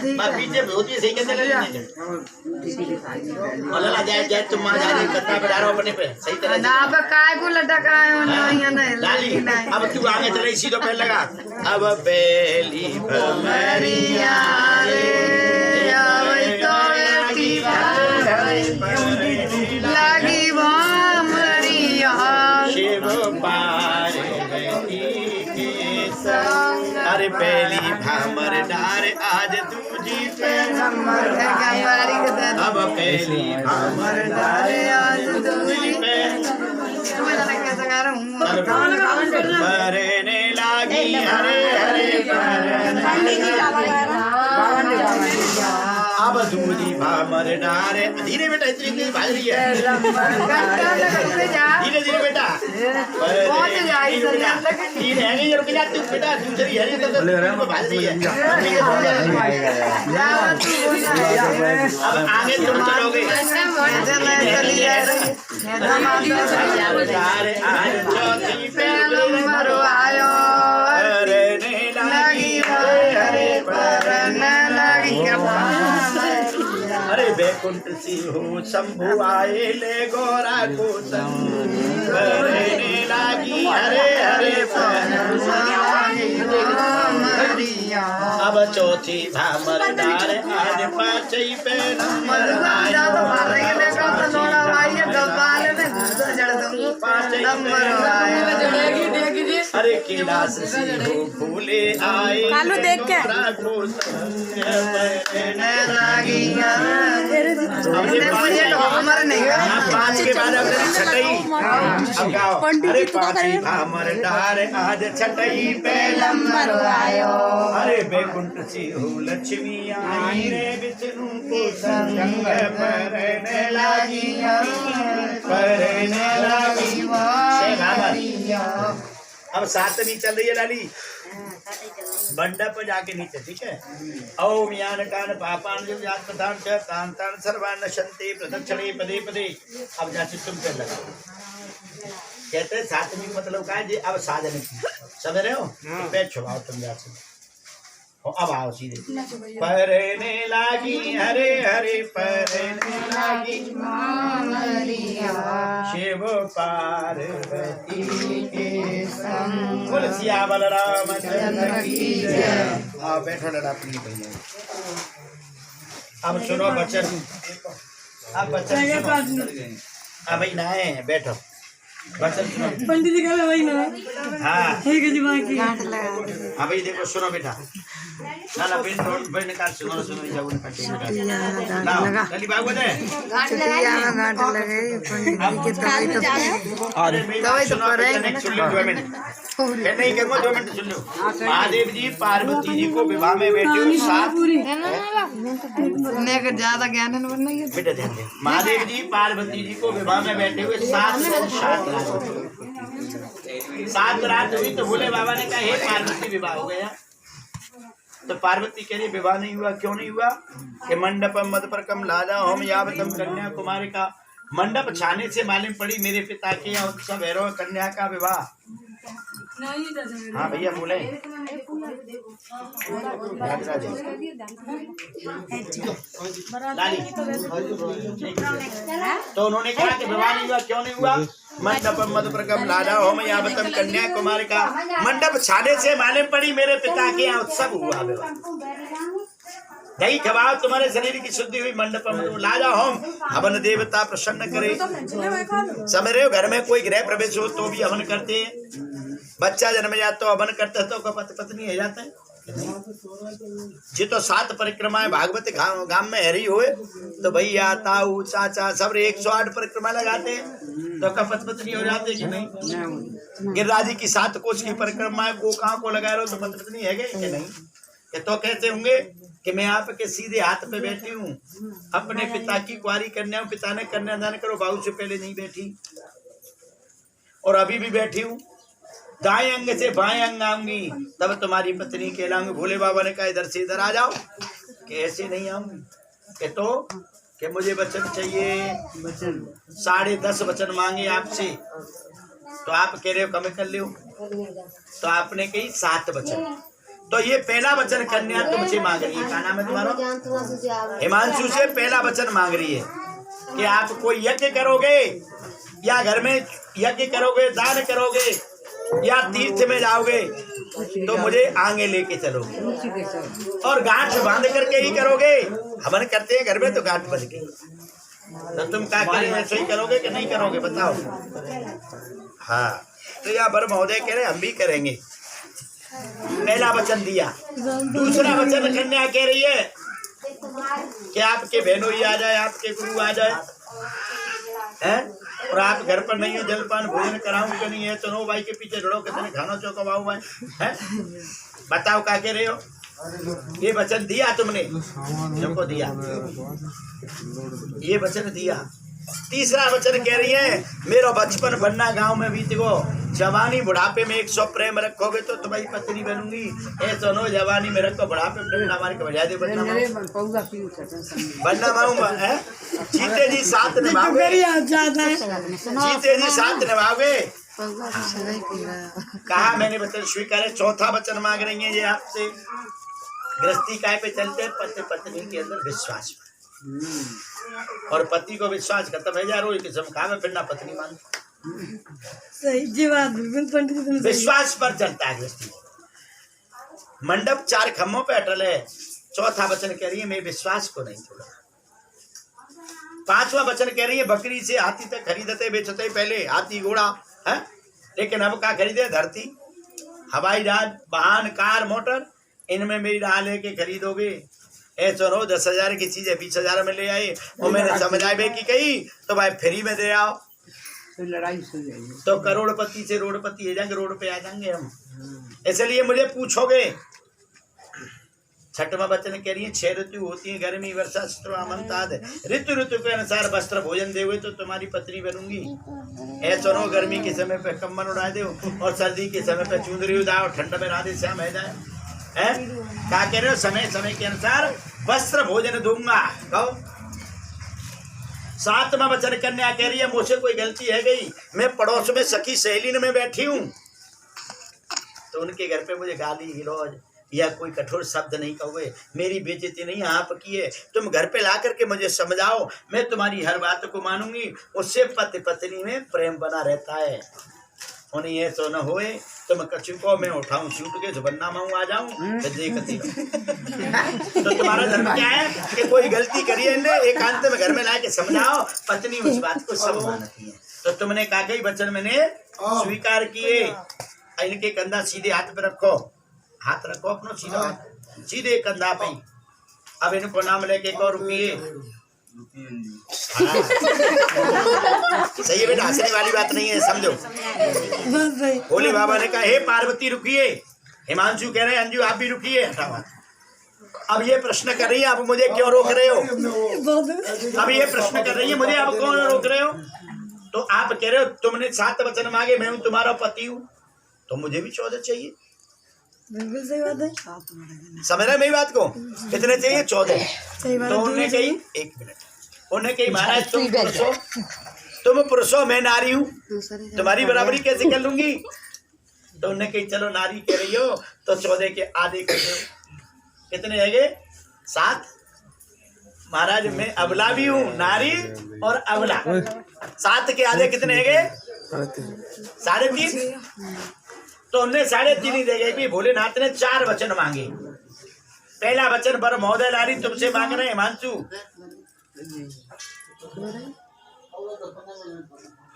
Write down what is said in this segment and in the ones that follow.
पीछे होती है सही कहते लगे अल्लाह जाए जाए तुम मां जा रहे कतना पे डारो अपने पे सही तरह ना अब काय को लटका है यहाँ नहीं लाली अब तू आगे चले इसी तो पहले लगा अब पहली भमरिया रे लगी भमरिया शिव पार्वती के संग अरे पहली भमर डार आज दूजी पे अब पहली भमर डार आज दूजी पे मरने लगी हरे हरे अब दूजी भमर डारे धीरे बेटा इतनी तेज भाग रही है धीरे धीरे बेटा तीन है नहीं रुक जा तू बेटा दूसरी है तो भाग रही है अब आगे तुम चलोगे अरे बैकुंठ सिंह शंभु आए ले गोरा को करने लगी हरे हरे अब चौथी भामर डार आज पांचई पे नंबर अरे कैलाश सिंह फूले आए कालू देख के पांच के बाद छठई अरे पांचवी भामर डार आज छठई पे नंबर आयो अरे बैकुंठ सिंह लक्ष्मी आई रे विष्णु को संग परने लगी अब सातवीं चल रही है लाली मंडप पर जाके नीचे ठीक है ओम यान कान पापान जो याद प्रधान च कांतान सर्वान नशन्ते प्रदक्षिणे पदे पदे अब जाके तुम कर लगा कहते हैं सातवीं मतलब का जी अब साधन की समझ रहे हो पैर छुपाओ तुम जाके अब आओ सीधे परने लागी हरे हरे परने लागी शिव पार्वती के संग बोल सियावर रामचंद्र की जय आओ बैठो लड़ा अपनी भैया अब सुनो बच्चन अब बच्चन सुनो अब भाई ना है बैठो बच्चन सुनो पंडित जी का वही ना हाँ ठीक है जी बाकी हाँ भाई देखो सुनो बेटा ना ना बिन रोड बिन का सुनो सुनो जाओ ना काटे ना चली बाबू ने गांठ लगे पंडित जी के अरे दवाई तो कर रहे हैं सुन लो 2 मिनट नहीं करूंगा 2 मिनट सुन लो महादेव जी पार्वती जी को विवाह में बैठे हो साथ लेकर ज्यादा ज्ञान है नहीं बेटा ध्यान दे महादेव जी पार्वती जी को विवाह में बैठे हुए 7 रात हुई तो भोले बाबा ने कहा हे पार्वती विवाह हो गया तो पार्वती कह रही विवाह नहीं हुआ क्यों नहीं हुआ कि मंडपम मद पर कम लादा होम यावतम कन्या कुमारी का मंडप छाने से मालूम पड़ी मेरे पिता के यहाँ उत्सव भैरव कन्या का विवाह हाँ भैया बोले तो उन्होंने कहा कि विवाह नहीं हुआ क्यों नहीं हुआ मंडप मद प्रकम लादा होम यावतम कन्या कुमारी का मंडप छाने से मालूम पड़ी मेरे पिता के यहाँ उत्सव हुआ विवाह दही खवाओ तुम्हारे शरीर की शुद्धि हुई मंडप लाजा होम हवन देवता प्रसन्न करे समझ रहे हो घर में कोई गृह प्रवेश हो तो भी हवन करते हैं बच्चा जन्म जाता तो हवन करते तो पति पत्नी है जाता है जी तो 7 परिक्रमाएं भागवत गांव में हरी हुए तो भैया ताऊ चाचा सब 108 परिक्रमा लगाते हैं तो कपत पत्नी हो जाते कि नहीं गिरिराज जी की 7 कोष की परिक्रमाएं को कहाँ को लगा रहे हो तो पति पत्नी है कि नहीं ये तो कहते होंगे कि मैं आपके सीधे हाथ पे बैठी हूँ अपने पिता की कुंवारी कन्या पिता ने कन्यादान करो बाबू से पहले नहीं बैठी और अभी भी बैठी हूँ दाएं अंग से बाएं अंग आऊंगी तब तुम्हारी पत्नी कहलाऊंगी भोले बाबा ने कहा इधर से इधर आ जाओ कि ऐसे नहीं आऊंगी कि तो कि मुझे वचन चाहिए 10.5 वचन मांगे आपसे तो आप कह रहे हो कम कर लो तो आपने कही 7 वचन तो ये पहला वचन कन्या तुमसे मांग रही है। क्या नाम है तुम्हारा? हिमांशु से पहला वचन मांग रही है कि आप कोई यज्ञ करोगे या घर में यज्ञ करोगे, दान करोगे या तीर्थ में जाओगे तो मुझे आगे लेके चलोगे और गांठ बांध करके ही करोगे। हवन करते हैं घर में तो गांठ बांध के, तो तुम क्या करेंगे, सही करोगे कि नहीं करोगे बताओ। हाँ तो यहाँ बर महोदय कह रहे हम भी करेंगे। पहला वचन दिया। दूसरा वचन कन्या कह रही है कि आपके बहनों आ जाए, आपके गुरु आ जाए हैं और आप घर पर नहीं हो, जलपान भोजन कराऊं कि नहीं है तो नो भाई के पीछे दौड़ो कितने खाना चौकवाऊ भाई है। बताओ क्या कह रहे हो? ये वचन दिया तुमने, तुमको दिया ये वचन दिया। तीसरा वचन कह रही है मेरा बचपन बनना गांव में बीत गो, जवानी बुढ़ापे में 100 प्रेम रखोगे तो तुम्हारी पत्नी बनूंगी। ऐसा नो जवानी में रखो, बुढ़ापे में हमारे को बजा दे बनना माऊंगा। जीते जी साथ निभाओगे, जीते जी साथ निभाओगे। कहा मैंने वचन स्वीकार है। चौथा वचन मांग रही है ये आपसे, गृहस्थी काय पे चलते पति पत्नी के अंदर विश्वास पर, और पति को विश्वास खत्म है जा रोज किस्म खावे फिरना पत्नी मान। सही जी बात, बिल्कुल पंडित जी तुम सही। विश्वास पर चलता है गृहस्थी। मंडप 4 खम्भों पे अटल है। चौथा वचन कह रही है मैं विश्वास को नहीं छोड़ा। पांचवा वचन कह रही है बकरी से हाथी तक खरीदते बेचते पहले हाथी घोड़ा है, लेकिन अब क्या खरीदे? धरती, हवाई जहाज, वाहन, कार, मोटर, इनमें मेरी राह लेके खरीदोगे। ऐसा रो 10,000 की चीज है 20,000 में ले आए और मैंने समझाए की कही तो भाई फ्री में दे आओ तो लड़ाई हो जाएगी, तो करोड़पति से रोडपति हो जाएंगे, रोड पे आ जाएंगे हम। इसलिए मुझे पूछोगे। छठवां वचन कह रही है 6 ऋतु होती है, गर्मी, वर्षा, शीत, हेमंत आदि। ऋतु ऋतु के अनुसार वस्त्र भोजन देवे तो तुम्हारी पत्नी बनूंगी। ऐसा नो गर्मी के समय पे कम्बल उड़ा दो और सर्दी के समय पे चुंदरी उड़ाओ, ठंड में राधे श्याम है जाए। है क्या कह रहे हो? समय समय के अनुसार वस्त्र भोजन दूंगा। कहो। 7वां वचन कन्या कह रही है मुझसे कोई गलती है गई, मैं पड़ोस में सखी सहेली में बैठी हूँ तो उनके घर पे मुझे गाली गिलौज या कोई कठोर शब्द नहीं कहोगे, मेरी बेइज्जती नहीं आपकी है। तुम घर पे ला करके मुझे समझाओ, मैं तुम्हारी हर बात को मानूंगी। उससे पति पत्नी में प्रेम बना रहता है। उन्हें ये तो न होए तुम कछु को मैं उठाऊं छूट के जुबन्ना माऊं आ जाऊं तो देखती तो तुम्हारा धर्म क्या है कि कोई गलती करिए ने एकांत में घर में ला के समझाओ, पत्नी उस बात को सब मानती है। तो तुमने कहा कई वचन मैंने स्वीकार किए। इनके कंधा सीधे हाथ पे रखो, हाथ रखो अपना सीधा हाथ सीधे कंधा पे। अब इनको नाम लेके को रुकिए। सही है बेटा, हंसने वाली बात नहीं है, समझो। भोले बाबा ने कहा हे पार्वती रुकिए। हिमांशु कह रहे हैं अंजू आप भी रुकिए। अब ये प्रश्न कर रही है आप मुझे क्यों रोक रहे हो? अब ये प्रश्न कर रही है मुझे आप कौन रोक रहे हो? तो आप कह रहे हो तुमने 7 वचन मांगे, मैं हूँ तुम्हारा पति हूँ तो मुझे भी 14 चाहिए। बिल्कुल सही बात है। समझ रहे मेरी बात को? कितने चाहिए? 14। सही बात तो है। उन्होंने कही 1 मिनट, उन्हें कही महाराज तुम पुरुषों मैं नारी हूँ, तुम्हारी बराबरी कैसे कर लूंगी? तो उन्होंने कही चलो नारी कह रही हो तो 14 के आधे कर दो। कितने है 7? महाराज मैं अबला भी हूँ, नारी और अबला। 7 के आधे कितने है 3.5। तो उन्हें 3.5 ही देगा कि भोलेनाथ ने 4 वचन मांगे। पहला वचन बर महोदय लारी तुमसे मांग रहे हैं हिमांशु।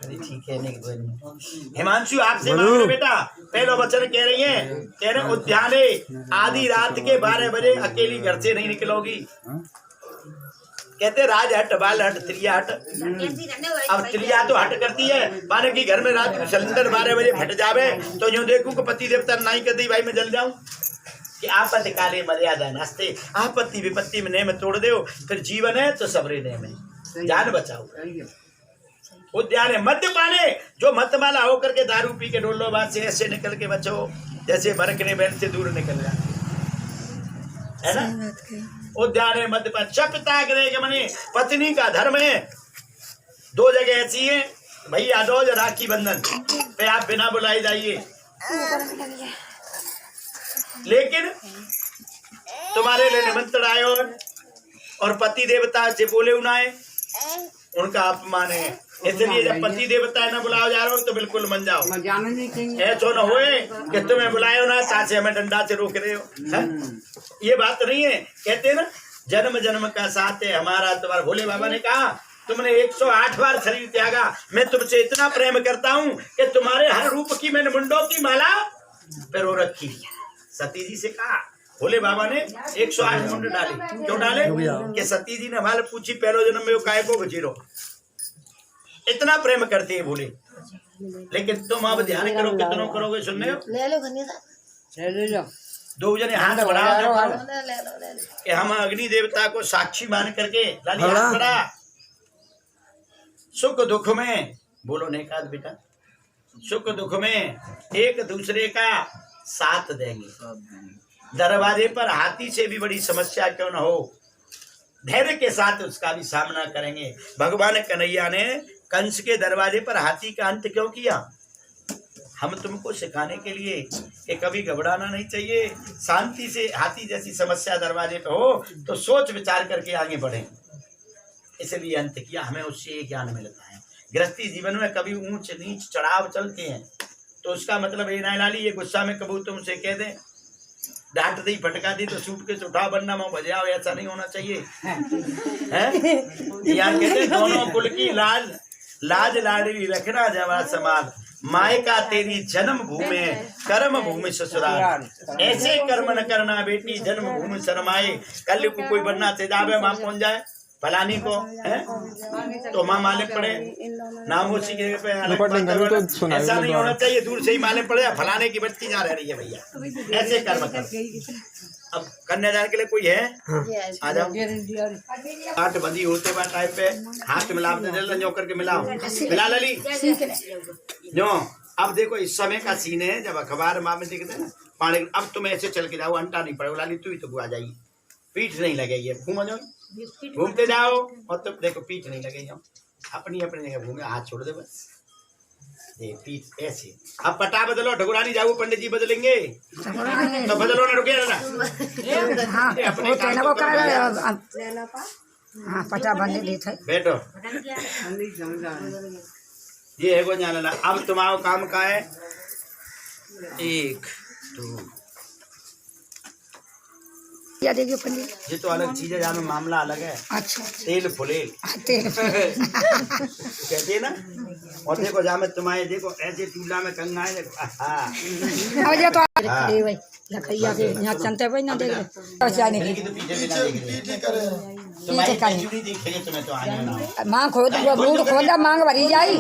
ठीक है हिमांशु आपसे मांग रहे बेटा। पहला वचन कह रही है, कह रहे उद्याने आधी रात के 12 बजे अकेली घर से नहीं निकलोगी। कहते राज हट बाल हट त्रिया हट। अब त्रिया तो हट करती है माने कि घर में रात को सिलेंडर 12 बजे फट जावे तो यूं देखूं कि पति देवता नहीं कहती भाई मैं जल जाऊं कि आपत्ति काले मर्यादा नास्ते। आपत्ति विपत्ति में नेम तोड़ दो, फिर जीवन है तो सबरे नेम है, जान बचाओ। उद्यान है मद्यपाने जो मतमाला होकर के दारू पी के डोलो बात से ऐसे निकल के बचो जैसे बरकने बैल से दूर निकल जाए, है ना। उद्यान है मद्यपान चपता करेगा मने पत्नी का धर्म है। 2 जगह ऐसी है भैया दो राखी बंधन पे आप बिना बुलाए जाइए। लेकिन तुम्हारे लिए निमंत्रण आयो और पति देवता से बोले उनाए, उनका अपमान है। इसलिए जब पति देवता न बुलाओ जा रहे हो तो बिल्कुल मन जाओ, मैं जाना नहीं चाहिए। ऐसा न होए कि तुम्हें बुलायो ना तासे हमें डंडा से रोक रहे हो, है? ये बात नहीं है। कहते हैं ना जन्म जन्म का साथ है हमारा तुम्हारा। भोले बाबा ने कहा तुमने 108 बार शरीर त्यागा, मैं तुमसे इतना प्रेम करता हूँ कि तुम्हारे हर रूप की मैंने मुंडों की माला पेरो रखी। सती जी से कहा भोले बाबा ने 108 मुंड डाले। क्यों डाले? कि सती जी ने हमारे पूछी पहले जन्म में वो काय को गुजरो। इतना प्रेम करते हैं भोले। लेकिन तुम अब ध्यान करो, कितनों करोगे सुनने हो? ले लो। दो जने हाथ बढ़ाओ कि हम अग्नि देवता को साक्षी मान करके लाली हाथ बढ़ा। सुख दुख में बोलो नेकाद बेटा, सुख दुख में एक दूसरे का साथ देंगे। दरवाजे पर हाथी से भी बड़ी समस्या क्यों न हो, धैर्य के साथ उसका भी सामना करेंगे। भगवान कन्हैया ने कंस के दरवाजे पर हाथी का अंत क्यों किया? हम तुमको सिखाने के लिए कि कभी घबराना नहीं चाहिए। शांति से हाथी जैसी समस्या दरवाजे पे हो तो सोच विचार करके आगे बढ़े, इसलिए अंत किया। हमें उससे ये ज्ञान मिलता है। गृहस्थी जीवन में कभी ऊंच नीच चढ़ाव चलते हैं तो उसका मतलब ये ना लाली, ये गुस्सा में कबू तुमसे कह दे, डांट दी फटका दी तो सूट के उठाओ बनना मैं बजाओ, ऐसा नहीं होना चाहिए, है? यहाँ कहते दोनों कुल की लाज लाज लाडली रखना जवा समाल, मायका तेरी जन्म भूमि कर्म भूमि ससुराल। ऐसे कर्म न करना बेटी जन्म भूमि शर्माए। कल को कोई बनना तेजाबे माँ पहुंच जाए फलानी को, है तो माँ माले पड़े नाम उसी के पे ऐसा नहीं होना चाहिए। दूर से ही माले पड़े फलाने की बच्ची जा रही है भैया, ऐसे कर्म कर। अब कन्यादान के लिए कोई है? आ जाओ। 8 बंदी होते बाद टाइप पे हाथ मिला जो करके मिलाओ, मिला लली जो। अब देखो इस समय का सीन है जब अखबार माँ में देखते हैं ना पानी। अब तुम ऐसे चल के जाओ, अंटा नहीं पड़ेगा लाली, तू ही तो आ जाएगी, पीठ नहीं लगेगी। घूमो जाओ, घूमते जाओ और तुम देखो पीठ नहीं लगेगी। अपनी अपनी जगह घूमे, हाथ छोड़ दे बस, ये पीठ ऐसे। अब पटा बदलो, ढगुरानी जाओ, पंडित जी बदलेंगे तो बदलो ना, रुके ना। अपने पटा बंद बैठो, ये है को जाना। अब तुम्हारा काम का है 1 2 या देखिए पंडित, ये तो अलग चीज है, जहाँ में मामला अलग है। अच्छा तेल फुले तेल कहते हैं ना। और देखो जहाँ में तुम्हारे देखो ऐसे चूल्हा में कंगा है, अब ये तो लखैया के यहाँ चलते हुए ना देख तुम्हें तो आने ना माँ खोद बूढ़ खोदा मांग भरी जाई।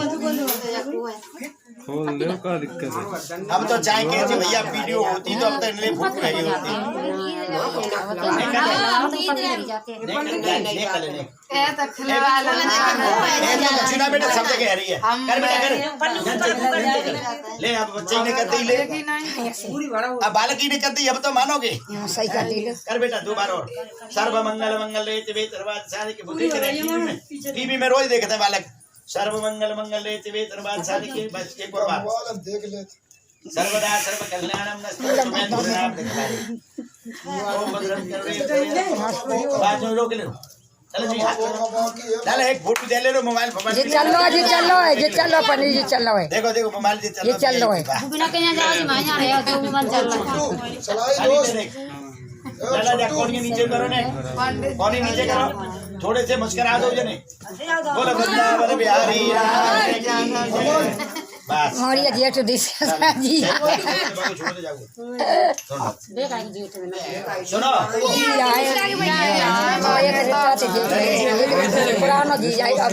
खोल दे, क्या दिक्कत है? अब तो चाहे कहते भैया वीडियो होती तो अब तो इनले भूख रही होती। चुना बेटा सब जगह आ रही है, कर बेटा कर। ले अब बच्चे ने करते ही ले, अब बालक ही ने करती, अब तो मानोगे। सही कर दी कर बेटा 2 बार और। सर्व मंगल मंगल टीवी में रोज देखते हैं बालक। सर्व मंगल मंगल शिवे सर्वार्थ साधिके, बस एक और बार देख ले। सर्वदा सर्व कल्याणम नस्तु तुम्हें दुर्नाम दिखाए। ओम भद्रं करुणे बात रोक ले। चलो जी चल एक फोटो दे ले रो मोबाइल मोबाइल। जी चल लो जी चलो पंडित जी चल लो है। देखो देखो मोबाइल जी चल ये चल लो है। बिना कहीं जाओ जी मां रहे हो जो मोबाइल चल रहा है। चलाई दो चला जा कोनी नीचे करो ने, कोनी नीचे करो, थोड़े से मुस्कुरा दो जने। बोलो वृंदावन बिहारी राम की बस। मोरिया जी तो दिस जी छोड़ दे जाओ। देख आई जी सुनो पुराना जी जाएगा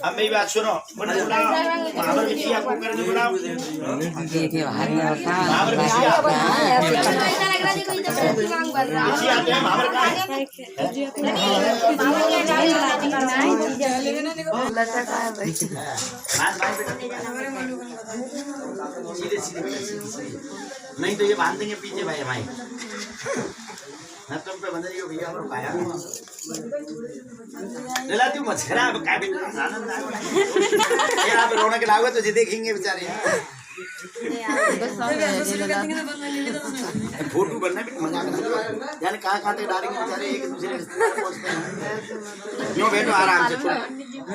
अब मेरी बात सुनो, महावर बिछी आपको करने बुलाओ। महावर बिछी आते हैं, महावर का है। सीधे सीधे नहीं तो ये बांध देंगे पीछे भाई हमारे। ना तुम पे बंद रही हो भैया और पाया लला तू मछरा अब काय भी आनंद आएगा यार। आप रोने के लाओगे तो जी देखेंगे बेचारे। फोटो बनना भी मजाक नहीं जाने कहाँ खाते डालेंगे बेचारे एक दूसरे रिश्तेदार पहुंचते हैं यूं बैठो आराम से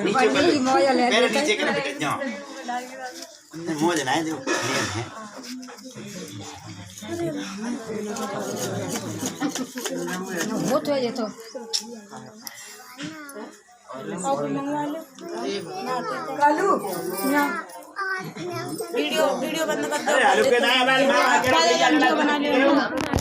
नीचे मेरे नीचे के बेटे जाओ मौज ना है जो वो तो ये तो वीडियो बंद कर दो। अरे आलू के ना बना ले